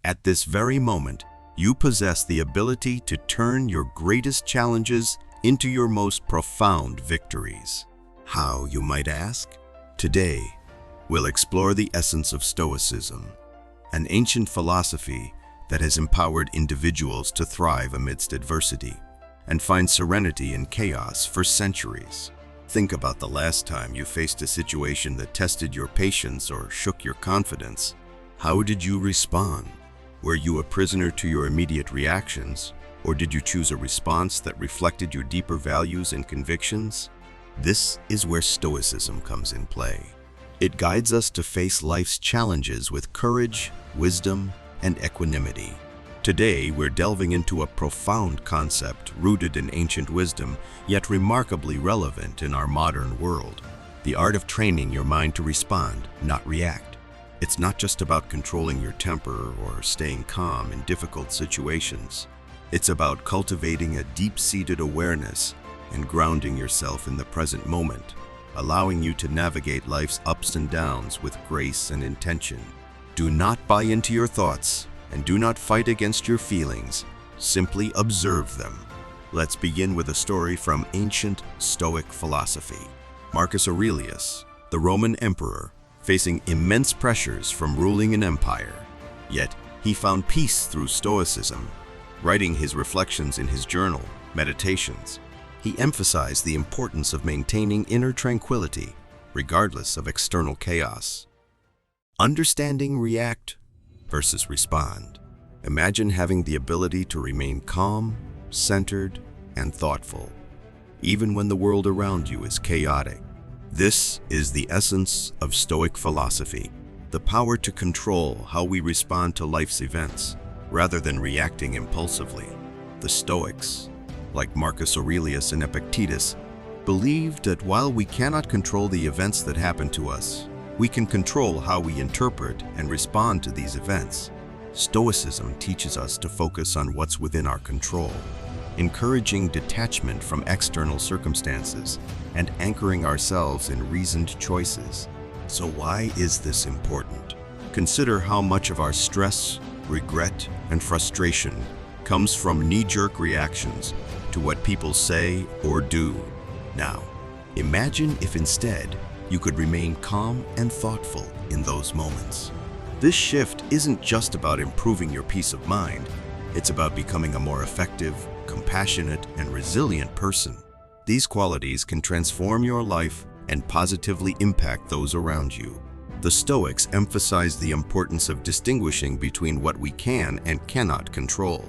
At this very moment, you possess the ability to turn your greatest challenges into your most profound victories. How, you might ask? Today, we'll explore the essence of Stoicism, an ancient philosophy that has empowered individuals to thrive amidst adversity and find serenity in chaos for centuries. Think about the last time you faced a situation that tested your patience or shook your confidence. How did you respond? Were you a prisoner to your immediate reactions, or did you choose a response that reflected your deeper values and convictions? This is where Stoicism comes in play. It guides us to face life's challenges with courage, wisdom, and equanimity. Today, we're delving into a profound concept rooted in ancient wisdom, yet remarkably relevant in our modern world: the art of training your mind to respond, not react. It's not just about controlling your temper or staying calm in difficult situations. It's about cultivating a deep-seated awareness and grounding yourself in the present moment, allowing you to navigate life's ups and downs with grace and intention. Do not buy into your thoughts and do not fight against your feelings. Simply observe them. Let's begin with a story from ancient Stoic philosophy. Marcus Aurelius, the Roman emperor, facing immense pressures from ruling an empire. Yet, he found peace through Stoicism. Writing his reflections in his journal, Meditations, he emphasized the importance of maintaining inner tranquility, regardless of external chaos. Understanding react versus respond. Imagine having the ability to remain calm, centered, and thoughtful, even when the world around you is chaotic. This is the essence of Stoic philosophy, the power to control how we respond to life's events, rather than reacting impulsively. The Stoics, like Marcus Aurelius and Epictetus, believed that while we cannot control the events that happen to us, we can control how we interpret and respond to these events. Stoicism teaches us to focus on what's within our control, encouraging detachment from external circumstances and anchoring ourselves in reasoned choices. So why is this important? Consider how much of our stress, regret, and frustration comes from knee-jerk reactions to what people say or do. Now, imagine if instead you could remain calm and thoughtful in those moments. This shift isn't just about improving your peace of mind. It's about becoming a more effective, compassionate, and resilient person. These qualities can transform your life and positively impact those around you. The Stoics emphasize the importance of distinguishing between what we can and cannot control.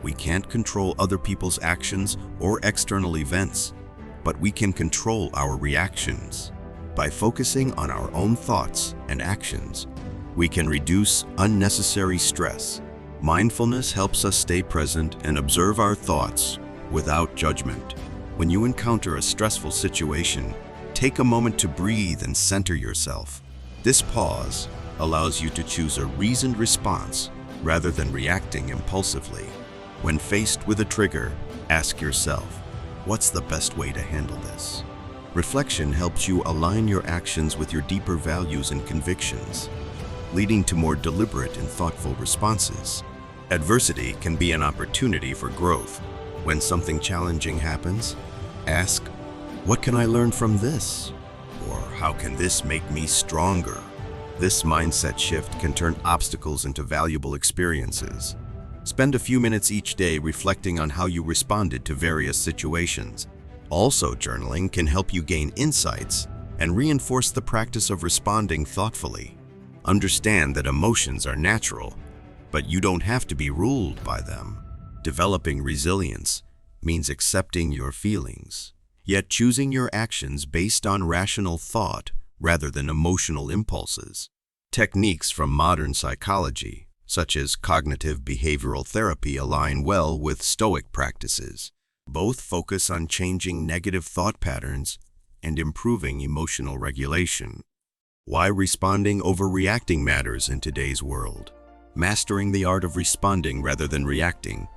We can't control other people's actions or external events, but we can control our reactions. By focusing on our own thoughts and actions, we can reduce unnecessary stress. Mindfulness helps us stay present and observe our thoughts without judgment. When you encounter a stressful situation, take a moment to breathe and center yourself. This pause allows you to choose a reasoned response rather than reacting impulsively. When faced with a trigger, ask yourself, what's the best way to handle this? Reflection helps you align your actions with your deeper values and convictions, leading to more deliberate and thoughtful responses. Adversity can be an opportunity for growth. When something challenging happens, ask, what can I learn from this? Or how can this make me stronger? This mindset shift can turn obstacles into valuable experiences. Spend a few minutes each day reflecting on how you responded to various situations. Also, journaling can help you gain insights and reinforce the practice of responding thoughtfully. Understand that emotions are natural, but you don't have to be ruled by them. Developing resilience means accepting your feelings, yet choosing your actions based on rational thought rather than emotional impulses. Techniques from modern psychology, such as cognitive behavioral therapy, align well with Stoic practices. Both focus on changing negative thought patterns and improving emotional regulation. Why responding over reacting matters in today's world. Mastering the art of responding rather than reacting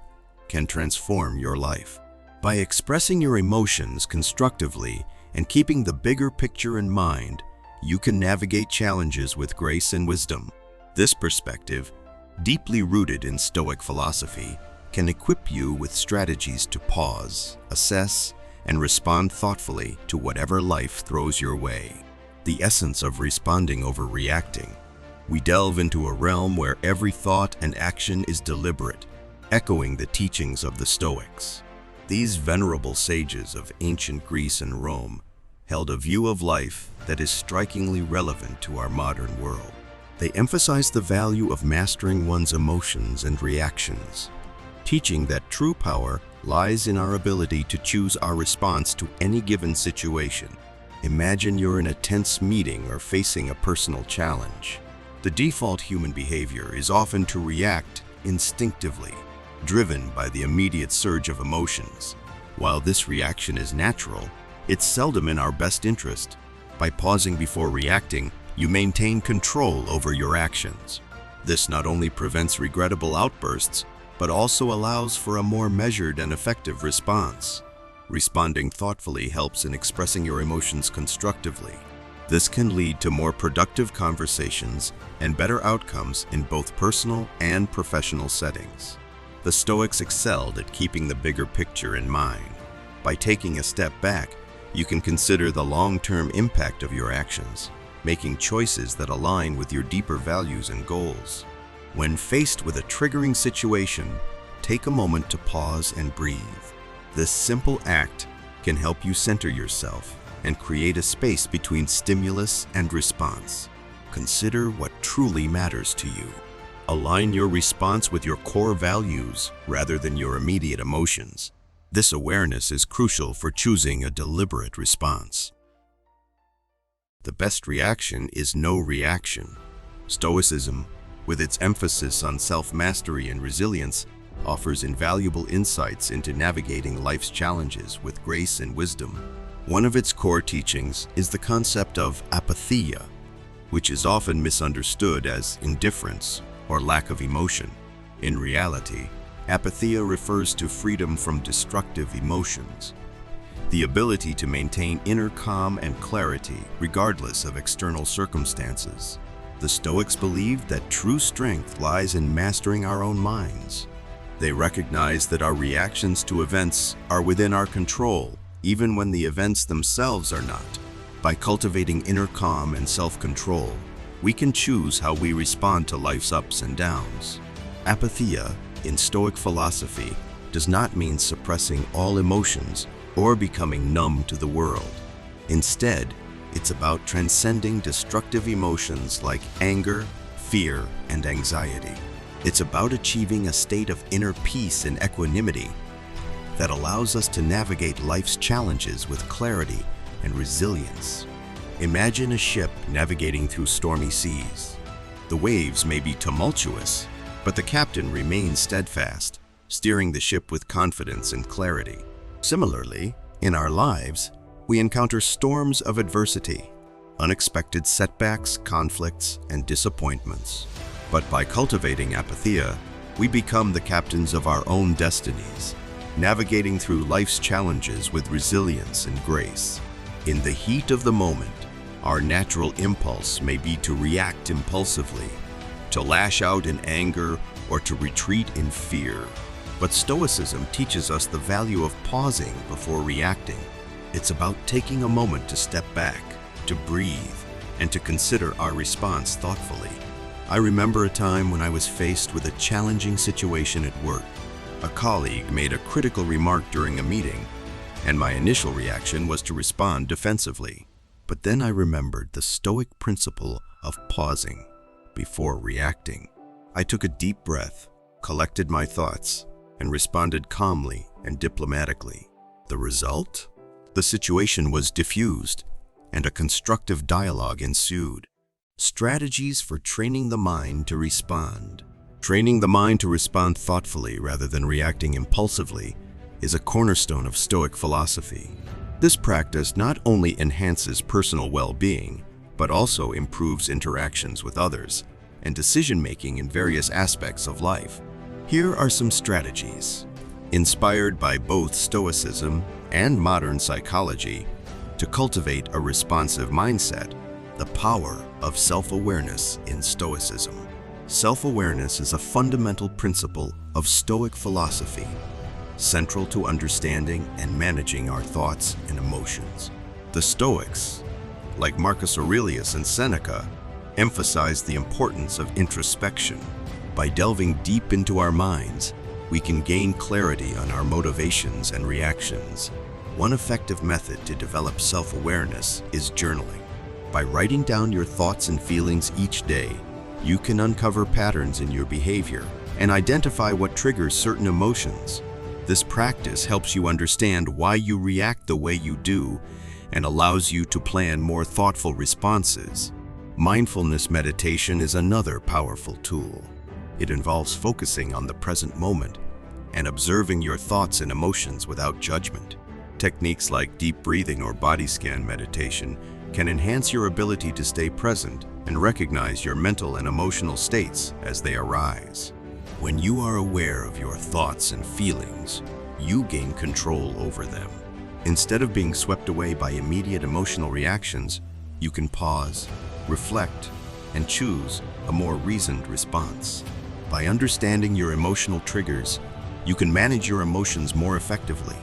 can transform your life. By expressing your emotions constructively and keeping the bigger picture in mind, you can navigate challenges with grace and wisdom. This perspective deeply rooted in Stoic philosophy, can equip you with strategies to pause, assess, and respond thoughtfully to whatever life throws your way. The essence of responding over reacting. We delve into a realm where every thought and action is deliberate, echoing the teachings of the Stoics. These venerable sages of ancient Greece and Rome held a view of life that is strikingly relevant to our modern world. They emphasize the value of mastering one's emotions and reactions, teaching that true power lies in our ability to choose our response to any given situation. Imagine you're in a tense meeting or facing a personal challenge. The default human behavior is often to react instinctively, driven by the immediate surge of emotions. While this reaction is natural, it's seldom in our best interest. By pausing before reacting, you maintain control over your actions. This not only prevents regrettable outbursts, but also allows for a more measured and effective response. Responding thoughtfully helps in expressing your emotions constructively. This can lead to more productive conversations and better outcomes in both personal and professional settings. The Stoics excelled at keeping the bigger picture in mind. By taking a step back, you can consider the long-term impact of your actions, making choices that align with your deeper values and goals. When faced with a triggering situation, take a moment to pause and breathe. This simple act can help you center yourself and create a space between stimulus and response. Consider what truly matters to you. Align your response with your core values rather than your immediate emotions. This awareness is crucial for choosing a deliberate response. The best reaction is no reaction. Stoicism, with its emphasis on self-mastery and resilience, offers invaluable insights into navigating life's challenges with grace and wisdom. One of its core teachings is the concept of apatheia, which is often misunderstood as indifference or lack of emotion. In reality, apatheia refers to freedom from destructive emotions, the ability to maintain inner calm and clarity regardless of external circumstances. The Stoics believed that true strength lies in mastering our own minds. They recognize that our reactions to events are within our control, even when the events themselves are not. By cultivating inner calm and self-control, we can choose how we respond to life's ups and downs. Apatheia, in Stoic philosophy, does not mean suppressing all emotions or becoming numb to the world. Instead, it's about transcending destructive emotions like anger, fear, and anxiety. It's about achieving a state of inner peace and equanimity that allows us to navigate life's challenges with clarity and resilience. Imagine a ship navigating through stormy seas. The waves may be tumultuous, but the captain remains steadfast, steering the ship with confidence and clarity. Similarly, in our lives, we encounter storms of adversity, unexpected setbacks, conflicts, and disappointments. But by cultivating apatheia, we become the captains of our own destinies, navigating through life's challenges with resilience and grace. In the heat of the moment, our natural impulse may be to react impulsively, to lash out in anger, or to retreat in fear. But Stoicism teaches us the value of pausing before reacting. It's about taking a moment to step back, to breathe, and to consider our response thoughtfully. I remember a time when I was faced with a challenging situation at work. A colleague made a critical remark during a meeting, and my initial reaction was to respond defensively. But then I remembered the Stoic principle of pausing before reacting. I took a deep breath, collected my thoughts, and responded calmly and diplomatically. The result? The situation was diffused, and a constructive dialogue ensued. Strategies for training the mind to respond. Training the mind to respond thoughtfully rather than reacting impulsively is a cornerstone of Stoic philosophy. This practice not only enhances personal well-being, but also improves interactions with others and decision-making in various aspects of life. Here are some strategies, inspired by both Stoicism and modern psychology, to cultivate a responsive mindset. The power of self-awareness in Stoicism. Self-awareness is a fundamental principle of Stoic philosophy, central to understanding and managing our thoughts and emotions. The Stoics, like Marcus Aurelius and Seneca, emphasize the importance of introspection. By delving deep into our minds, we can gain clarity on our motivations and reactions. One effective method to develop self-awareness is journaling. By writing down your thoughts and feelings each day, you can uncover patterns in your behavior and identify what triggers certain emotions. This practice helps you understand why you react the way you do and allows you to plan more thoughtful responses. Mindfulness meditation is another powerful tool. It involves focusing on the present moment and observing your thoughts and emotions without judgment. Techniques like deep breathing or body scan meditation can enhance your ability to stay present and recognize your mental and emotional states as they arise. When you are aware of your thoughts and feelings, you gain control over them. Instead of being swept away by immediate emotional reactions, you can pause, reflect, and choose a more reasoned response. By understanding your emotional triggers, you can manage your emotions more effectively.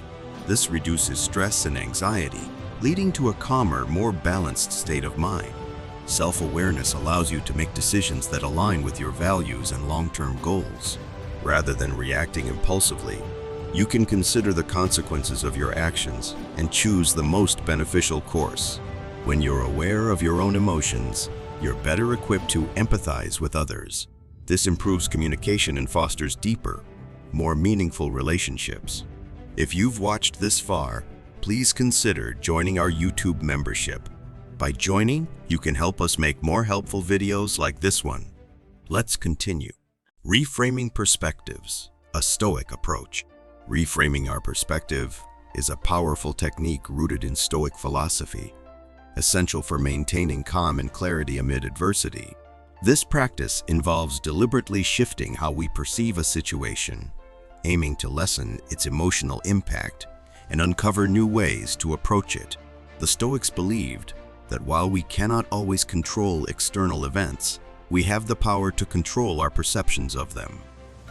This reduces stress and anxiety, leading to a calmer, more balanced state of mind. Self-awareness allows you to make decisions that align with your values and long-term goals. Rather than reacting impulsively, you can consider the consequences of your actions and choose the most beneficial course. When you're aware of your own emotions, you're better equipped to empathize with others. This improves communication and fosters deeper, more meaningful relationships. If you've watched this far, please consider joining our YouTube membership. By joining, you can help us make more helpful videos like this one. Let's continue. Reframing perspectives, a Stoic approach. Reframing our perspective is a powerful technique rooted in Stoic philosophy, essential for maintaining calm and clarity amid adversity. This practice involves deliberately shifting how we perceive a situation, aiming to lessen its emotional impact and uncover new ways to approach it. The Stoics believed that while we cannot always control external events, we have the power to control our perceptions of them.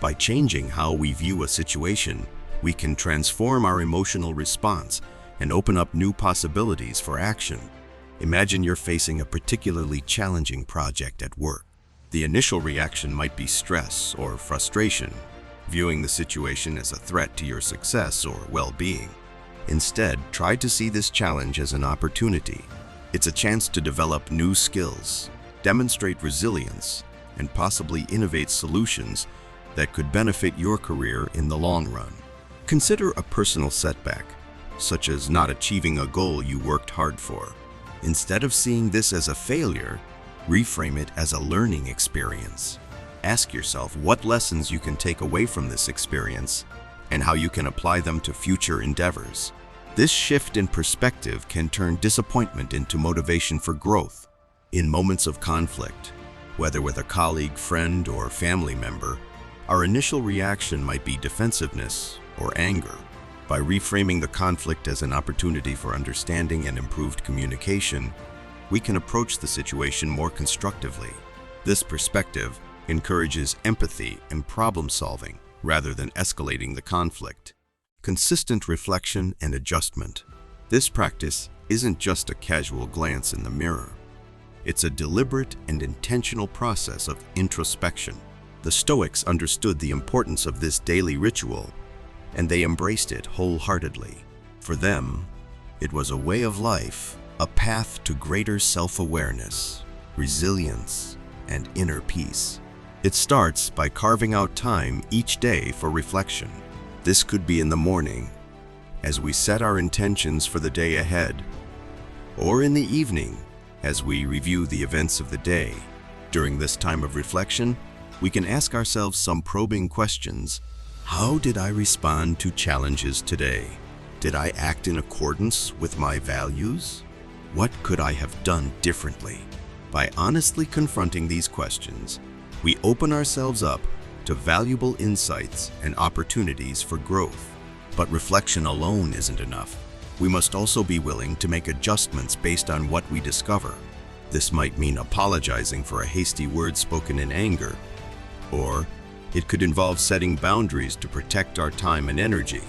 By changing how we view a situation, we can transform our emotional response and open up new possibilities for action. Imagine you're facing a particularly challenging project at work. The initial reaction might be stress or frustration, viewing the situation as a threat to your success or well-being. Instead, try to see this challenge as an opportunity. It's a chance to develop new skills, demonstrate resilience, and possibly innovate solutions that could benefit your career in the long run. Consider a personal setback, such as not achieving a goal you worked hard for. Instead of seeing this as a failure, reframe it as a learning experience. Ask yourself what lessons you can take away from this experience and how you can apply them to future endeavors. This shift in perspective can turn disappointment into motivation for growth. In moments of conflict, whether with a colleague, friend, or family member, our initial reaction might be defensiveness or anger. By reframing the conflict as an opportunity for understanding and improved communication, we can approach the situation more constructively. This perspective encourages empathy and problem-solving rather than escalating the conflict. Consistent reflection and adjustment. This practice isn't just a casual glance in the mirror. It's a deliberate and intentional process of introspection. The Stoics understood the importance of this daily ritual, and they embraced it wholeheartedly. For them, it was a way of life, a path to greater self-awareness, resilience, and inner peace. It starts by carving out time each day for reflection. This could be in the morning, as we set our intentions for the day ahead, or in the evening, as we review the events of the day. During this time of reflection, we can ask ourselves some probing questions. How did I respond to challenges today? Did I act in accordance with my values? What could I have done differently? By honestly confronting these questions, we open ourselves up to valuable insights and opportunities for growth. But reflection alone isn't enough. We must also be willing to make adjustments based on what we discover. This might mean apologizing for a hasty word spoken in anger, Or it could involve setting boundaries to protect our time and energy.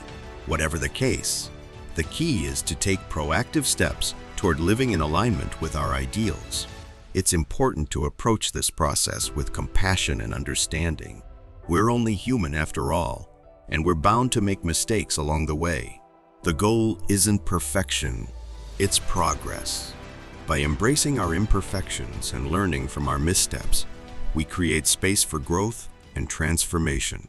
Whatever the case, the key is to take proactive steps toward living in alignment with our ideals. It's important to approach this process with compassion and understanding. We're only human after all, and we're bound to make mistakes along the way. The goal isn't perfection, it's progress. By embracing our imperfections and learning from our missteps, we create space for growth and transformation.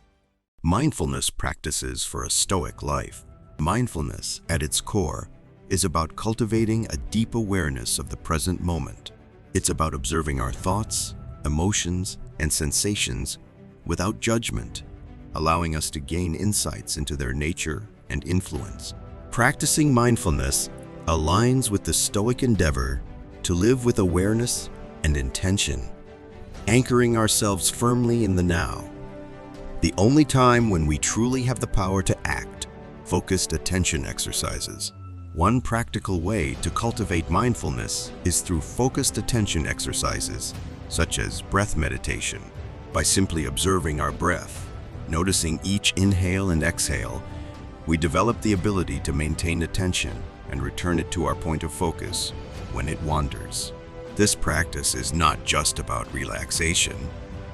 Mindfulness practices for a Stoic life. Mindfulness, at its core, is about cultivating a deep awareness of the present moment. It's about observing our thoughts, emotions, and sensations without judgment, allowing us to gain insights into their nature and influence. Practicing mindfulness aligns with the Stoic endeavor to live with awareness and intention, anchoring ourselves firmly in the now. The only time when we truly have the power to act. Focused attention exercises. One practical way to cultivate mindfulness is through focused attention exercises, such as breath meditation. By simply observing our breath, noticing each inhale and exhale, we develop the ability to maintain attention and return it to our point of focus when it wanders. This practice is not just about relaxation.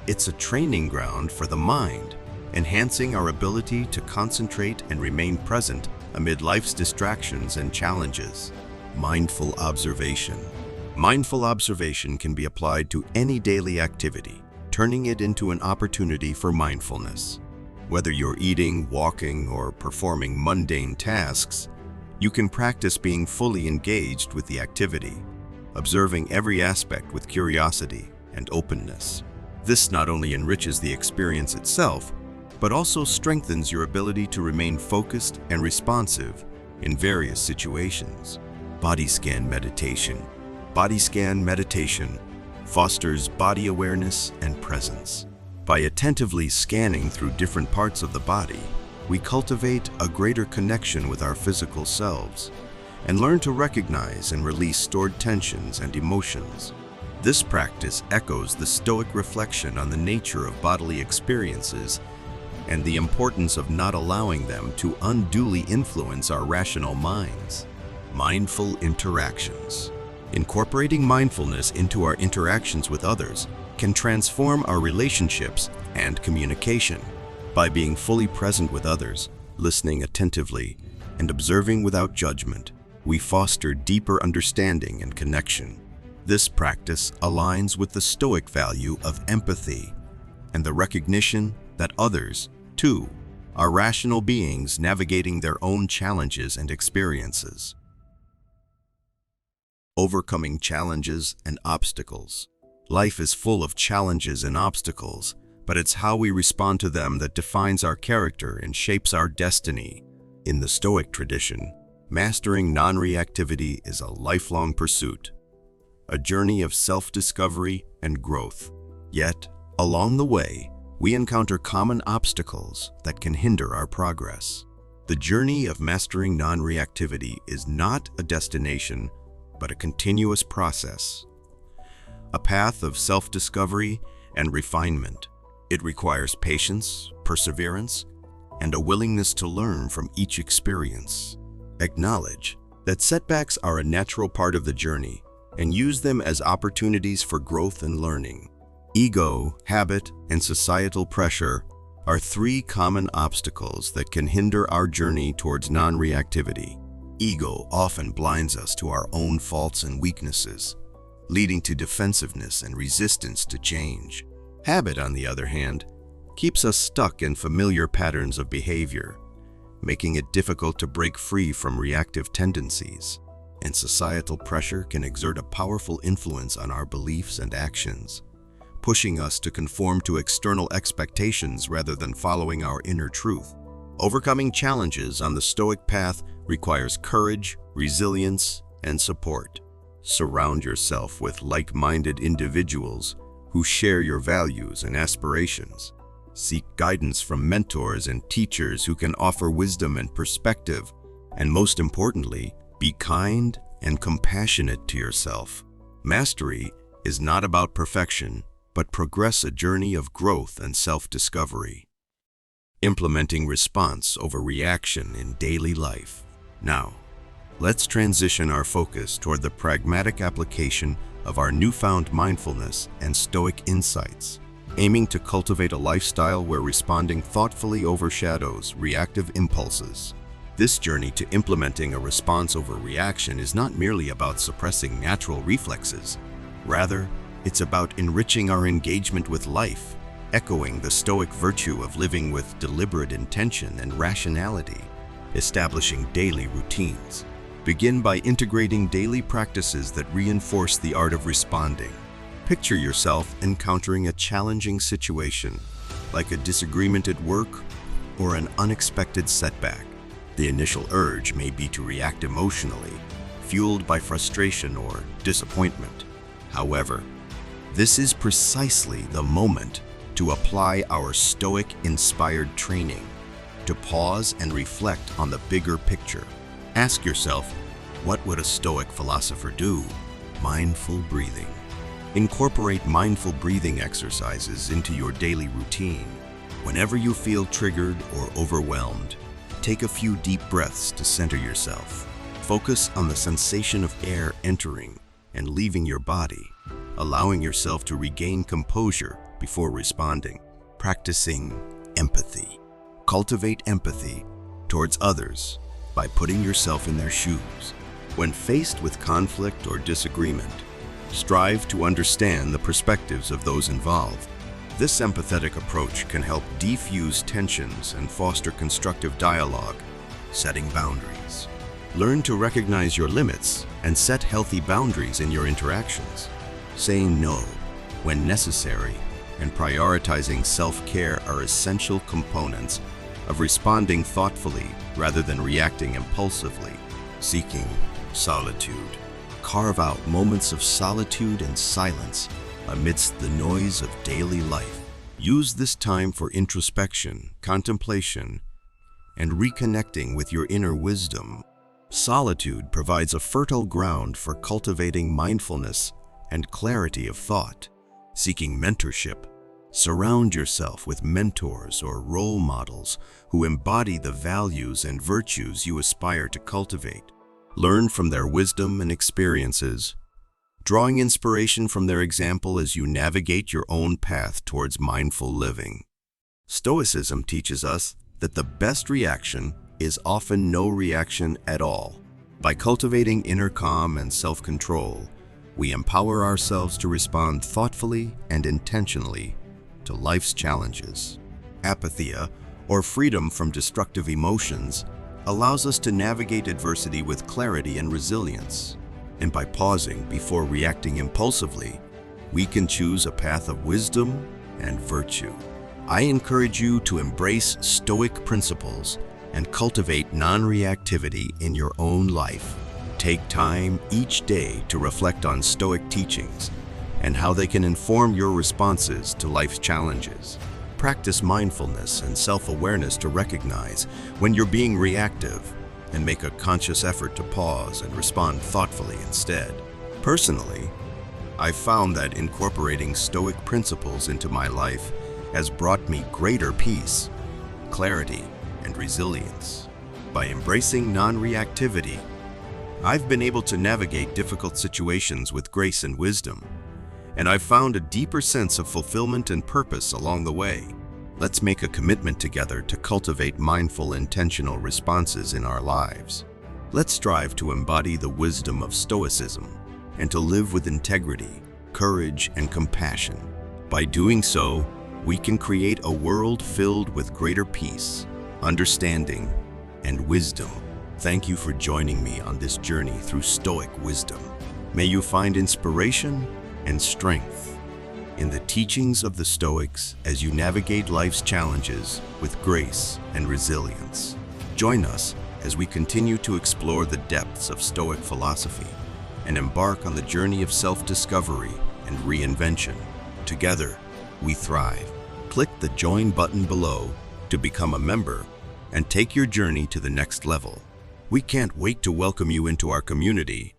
It's a training ground for the mind, enhancing our ability to concentrate and remain present amid life's distractions and challenges. Mindful observation. Mindful observation can be applied to any daily activity, turning it into an opportunity for mindfulness. Whether you're eating, walking, or performing mundane tasks, you can practice being fully engaged with the activity, observing every aspect with curiosity and openness. This not only enriches the experience itself, but also strengthens your ability to remain focused and responsive in various situations. Body scan meditation. Body scan meditation fosters body awareness and presence. By attentively scanning through different parts of the body, we cultivate a greater connection with our physical selves and learn to recognize and release stored tensions and emotions. This practice echoes the Stoic reflection on the nature of bodily experiences and the importance of not allowing them to unduly influence our rational minds. Mindful interactions. Incorporating mindfulness into our interactions with others can transform our relationships and communication. By being fully present with others, listening attentively, and observing without judgment, we foster deeper understanding and connection. This practice aligns with the Stoic value of empathy and the recognition that others, too, are rational beings navigating their own challenges and experiences. Overcoming challenges and obstacles. Life is full of challenges and obstacles, but it's how we respond to them that defines our character and shapes our destiny. In the Stoic tradition, mastering non-reactivity is a lifelong pursuit, a journey of self-discovery and growth. Yet, along the way, we encounter common obstacles that can hinder our progress. The journey of mastering non-reactivity is not a destination, but a continuous process, a path of self-discovery and refinement. It requires patience, perseverance, and a willingness to learn from each experience. Acknowledge that setbacks are a natural part of the journey and use them as opportunities for growth and learning. Ego, habit, and societal pressure are three common obstacles that can hinder our journey towards non-reactivity. Ego often blinds us to our own faults and weaknesses, leading to defensiveness and resistance to change. Habit, on the other hand, keeps us stuck in familiar patterns of behavior, making it difficult to break free from reactive tendencies. And societal pressure can exert a powerful influence on our beliefs and actions, pushing us to conform to external expectations rather than following our inner truth. Overcoming challenges on the Stoic path requires courage, resilience, and support. Surround yourself with like-minded individuals who share your values and aspirations. Seek guidance from mentors and teachers who can offer wisdom and perspective. And most importantly, be kind and compassionate to yourself. Mastery is not about perfection, but progress a journey of growth and self-discovery. Implementing response over reaction in daily life. Now, let's transition our focus toward the pragmatic application of our newfound mindfulness and Stoic insights, aiming to cultivate a lifestyle where responding thoughtfully overshadows reactive impulses. This journey to implementing a response over reaction is not merely about suppressing natural reflexes. Rather, it's about enriching our engagement with life, echoing the Stoic virtue of living with deliberate intention and rationality. Establishing daily routines. Begin by integrating daily practices that reinforce the art of responding. Picture yourself encountering a challenging situation, like a disagreement at work or an unexpected setback. The initial urge may be to react emotionally, fueled by frustration or disappointment. However, this is precisely the moment to apply our Stoic-inspired training, to pause and reflect on the bigger picture. Ask yourself, what would a Stoic philosopher do? Mindful breathing. Incorporate mindful breathing exercises into your daily routine. Whenever you feel triggered or overwhelmed, take a few deep breaths to center yourself. Focus on the sensation of air entering and leaving your body, allowing yourself to regain composure before responding. Practicing empathy. Cultivate empathy towards others by putting yourself in their shoes. When faced with conflict or disagreement, strive to understand the perspectives of those involved. This empathetic approach can help defuse tensions and foster constructive dialogue. Setting boundaries. Learn to recognize your limits and set healthy boundaries in your interactions. Saying no when necessary and prioritizing self-care are essential components of responding thoughtfully rather than reacting impulsively. Seeking solitude. Carve out moments of solitude and silence amidst the noise of daily life. Use this time for introspection, contemplation, and reconnecting with your inner wisdom. Solitude provides a fertile ground for cultivating mindfulness and clarity of thought. Seeking mentorship. Surround yourself with mentors or role models who embody the values and virtues you aspire to cultivate. Learn from their wisdom and experiences, drawing inspiration from their example as you navigate your own path towards mindful living. Stoicism teaches us that the best reaction is often no reaction at all. By cultivating inner calm and self-control, we empower ourselves to respond thoughtfully and intentionally to life's challenges. Apatheia, or freedom from destructive emotions, allows us to navigate adversity with clarity and resilience. And by pausing before reacting impulsively, we can choose a path of wisdom and virtue. I encourage you to embrace Stoic principles and cultivate non-reactivity in your own life. Take time each day to reflect on Stoic teachings and how they can inform your responses to life's challenges. Practice mindfulness and self-awareness to recognize when you're being reactive and make a conscious effort to pause and respond thoughtfully instead. Personally, I've found that incorporating Stoic principles into my life has brought me greater peace, clarity, and resilience. By embracing non-reactivity, I've been able to navigate difficult situations with grace and wisdom, and I've found a deeper sense of fulfillment and purpose along the way. Let's make a commitment together to cultivate mindful, intentional responses in our lives. Let's strive to embody the wisdom of Stoicism and to live with integrity, courage, and compassion. By doing so, we can create a world filled with greater peace, understanding, and wisdom. Thank you for joining me on this journey through Stoic wisdom. May you find inspiration and strength in the teachings of the Stoics as you navigate life's challenges with grace and resilience. Join us as we continue to explore the depths of Stoic philosophy and embark on the journey of self-discovery and reinvention. Together, we thrive. Click the join button below to become a member and take your journey to the next level. We can't wait to welcome you into our community